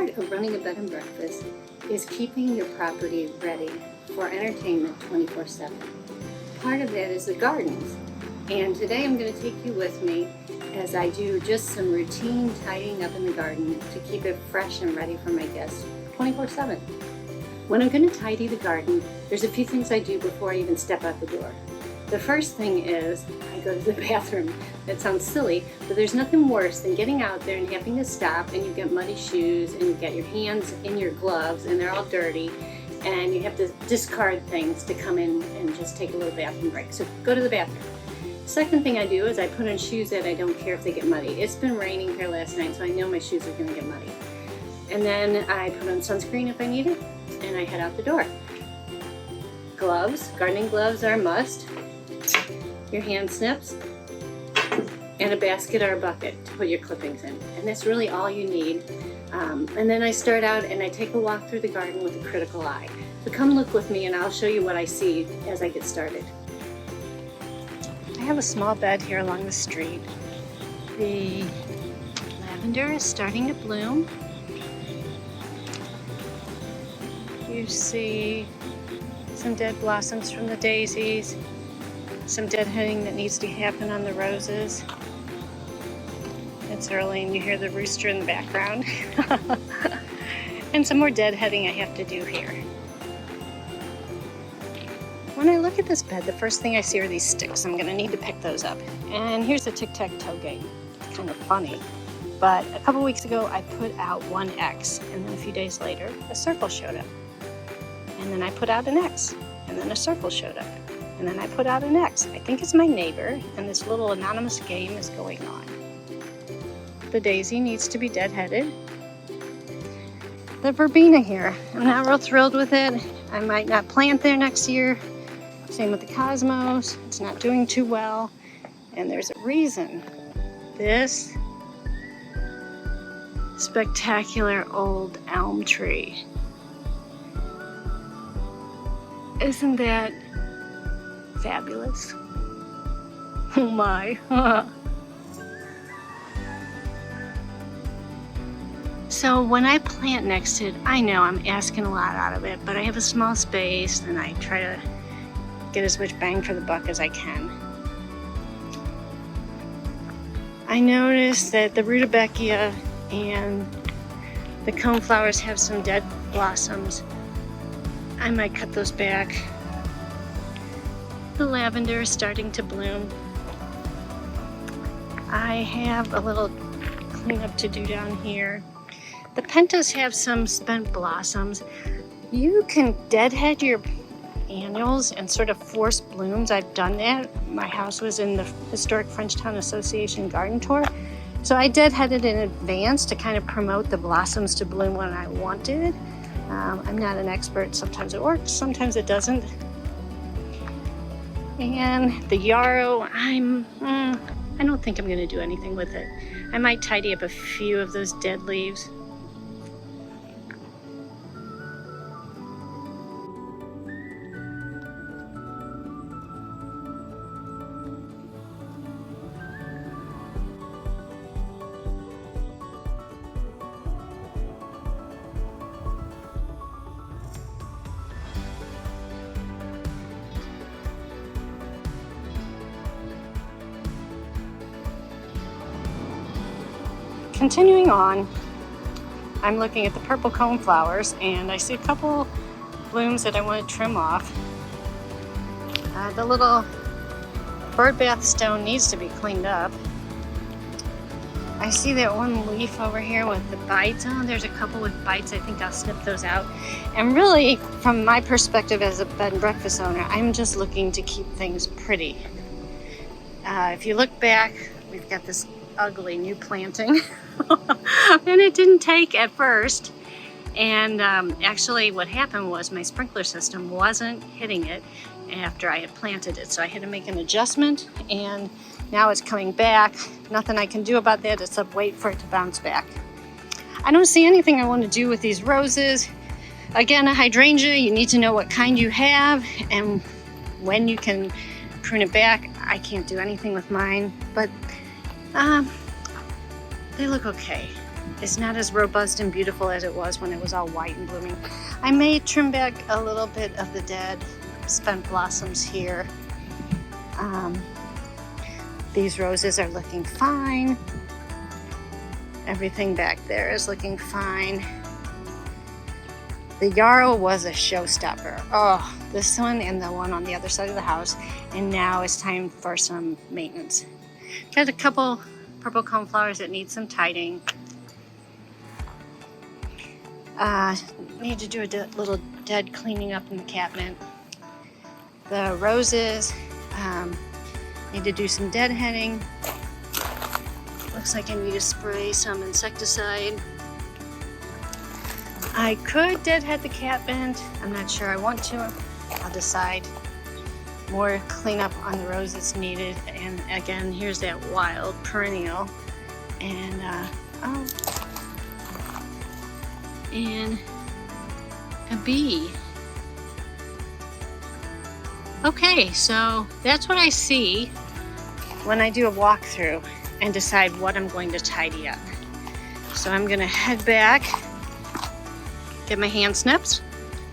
part of running a bed and breakfast is keeping your property ready for entertainment 24/7. Part of that is the gardens. And today I'm going to take you with me as I do just some routine tidying up in the garden to keep it fresh and ready for my guests 24/7. When I'm going to tidy the garden, there's a few things I do before I even step out the door. The first thing is I go to the bathroom. That sounds silly, but there's nothing worse than getting out there and having to stop and you get muddy shoes and you get your hands in your gloves and they're all dirty and you have to discard things to come in and just take a little bathroom break. So go to the bathroom. Second thing I do is I put on shoes that I don't care if they get muddy. It's been raining here last night, so I know my shoes are going to get muddy. And then I put on sunscreen if I need it, and I head out the door. Gloves, gardening gloves are a must. Your hand snips, and a basket or a bucket to put your clippings in. And that's really all you need. And then I start out and I take a walk through the garden with a critical eye. So come look with me and I'll show you what I see as I get started. I have a small bed here along the street. The lavender is starting to bloom. You see some dead blossoms from the daisies, some deadheading that needs to happen on the roses. It's early and you hear the rooster in the background. And some more deadheading I have to do here. When I look at this bed, the first thing I see are these sticks. I'm going to need to pick those up. And here's a tic-tac-toe game. It's kind of funny. But a couple weeks ago, I put out one X, and then a few days later, a circle showed up. And then I put out an X, and then a circle showed up. And then I put out an X. I think it's my neighbor, and this little anonymous game is going on. The daisy needs to be deadheaded. The verbena here, I'm not real thrilled with it. I might not plant there next year. Same with the cosmos. It's not doing too well. And there's a reason. This spectacular old elm tree. Isn't that fabulous? Oh my. So when I plant next to it, I know I'm asking a lot out of it, but I have a small space and I try to get as much bang for the buck as I can. I noticed that the rudbeckia and the coneflowers have some dead blossoms. I might cut those back. The lavender is starting to bloom. I have a little cleanup to do down here. The pentas have some spent blossoms. You can deadhead your annuals and sort of force blooms. I've done that. My house was in the Historic Frenchtown Association garden tour. So I deadheaded in advance to kind of promote the blossoms to bloom when I wanted. I'm not an expert. Sometimes it works, sometimes it doesn't. And the yarrow, I don't think I'm going to do anything with it. I might tidy up a few of those dead leaves. Continuing on, I'm looking at the purple coneflowers and I see a couple blooms that I want to trim off. The little bird bath stone needs to be cleaned up. I see that one leaf over here with the bites. Oh, there's a couple with bites. I think I'll snip those out. And really, from my perspective as a bed and breakfast owner, I'm just looking to keep things pretty. If you look back, we've got this ugly new planting. And it didn't take at first. And actually what happened was my sprinkler system wasn't hitting it after I had planted it. So I had to make an adjustment and now it's coming back. Nothing I can do about that except wait for it to bounce back. I don't see anything I want to do with these roses. Again, a hydrangea, you need to know what kind you have and when you can prune it back. I can't do anything with mine, but they look okay. is not as robust and beautiful as it was when it was all white and blooming. I may trim back a little bit of the dead spent blossoms here. These roses are looking fine. Everything back there is looking fine. The yarrow was a showstopper. Oh, this one and the one on the other side of the house. And now it's time for some maintenance. Got a couple purple coneflowers that need some tidying. Need to do a little dead cleaning up in the catmint. The roses need to do some deadheading. Looks like I need to spray some insecticide. I could deadhead the catmint. I'm not sure I want to. I'll decide. More cleanup on the roses needed. And again, here's that wild perennial. And and a bee. Okay, so that's what I see when I do a walkthrough and decide what I'm going to tidy up. So I'm gonna head back, get my hand snips,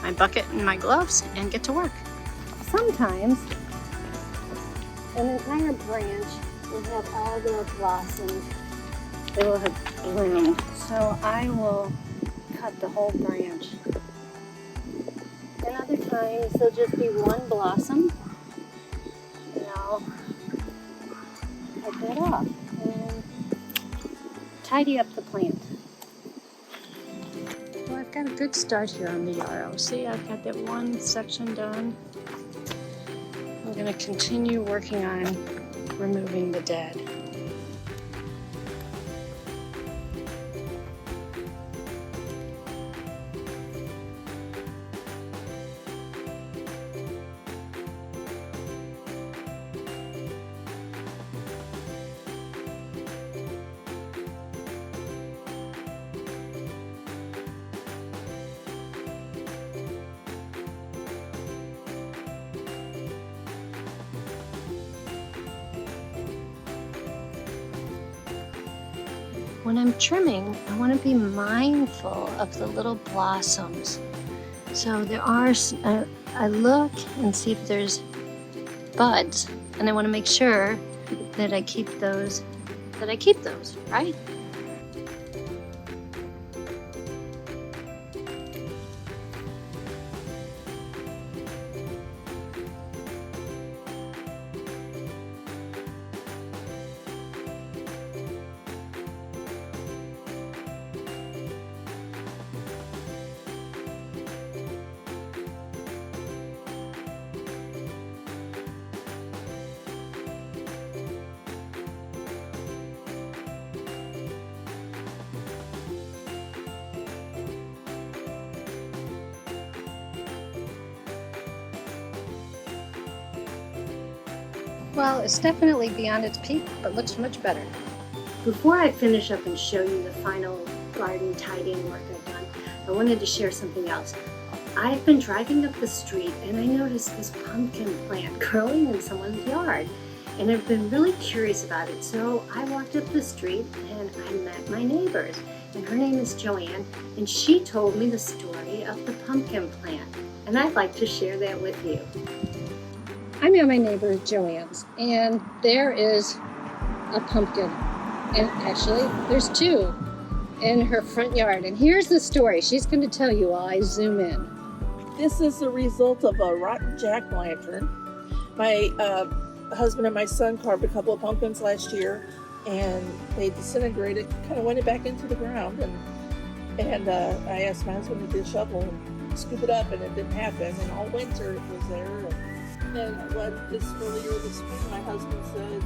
my bucket and my gloves, and get to work. Sometimes an entire branch will have all the blossoms. They will have bloomed. So I will cut the whole branch. And other times there'll just be one blossom. And I'll cut that off and tidy up the plant. Well, I've got a good start here on the yarrow. See, I've got that one section done. I'm going to continue working on removing the dead. When I'm trimming, I want to be mindful of the little blossoms. So there are, I look and see if there's buds, and I want to make sure that I keep those, right? Well, it's definitely beyond its peak, but looks much better. Before I finish up and show you the final garden tidying work I've done, I wanted to share something else. I've been driving up the street and I noticed this pumpkin plant growing in someone's yard. And I've been really curious about it. So I walked up the street and I met my neighbors. And her name is Joanne, and she told me the story of the pumpkin plant. And I'd like to share that with you. I'm at my neighbor Joanne's, and there is a pumpkin, and actually there's two in her front yard. And here's the story she's going to tell you while I zoom in. This is the result of a rotten jack-o'-lantern. My husband and my son carved a couple of pumpkins last year, and they disintegrated, kind of went back into the ground, and I asked my husband to get a shovel and scoop it up, and it didn't happen, and all winter it was there. And when earlier this spring, my husband said,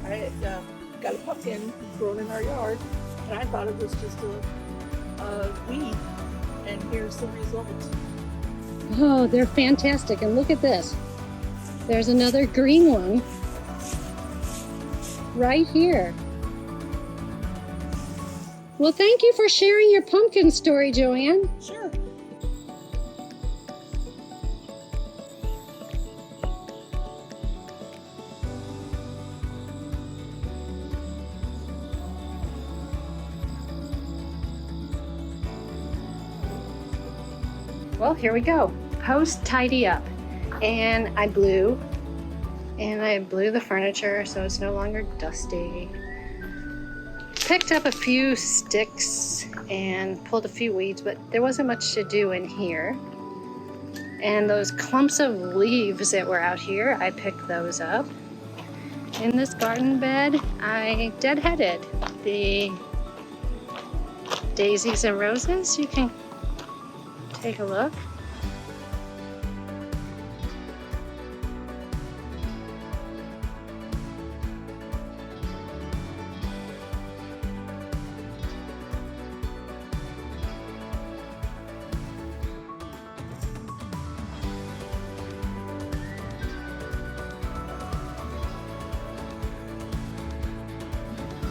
I got a pumpkin grown in our yard, and I thought it was just a weed, and here's the result. Oh, they're fantastic, and look at this. There's another green one right here. Well, thank you for sharing your pumpkin story, Joanne. Sure. Well, here we go. Post tidy up. And I blew the furniture so it's no longer dusty. Picked up a few sticks and pulled a few weeds, but there wasn't much to do in here. And those clumps of leaves that were out here, I picked those up. In this garden bed, I deadheaded the daisies and roses. You can take a look.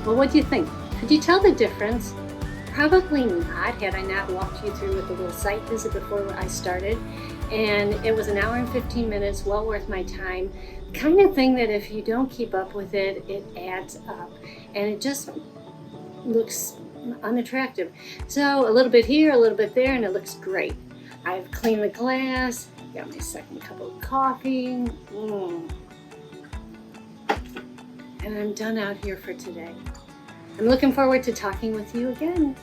Well, what do you think? Could you tell the difference? Probably not, had I not walked you through with a little site visit before I started. And it was an hour and 15 minutes, well worth my time. Kind of thing that if you don't keep up with it, it adds up. And it just looks unattractive. So a little bit here, a little bit there, and it looks great. I've cleaned the glass, got my second cup of coffee. And I'm done out here for today. I'm looking forward to talking with you again.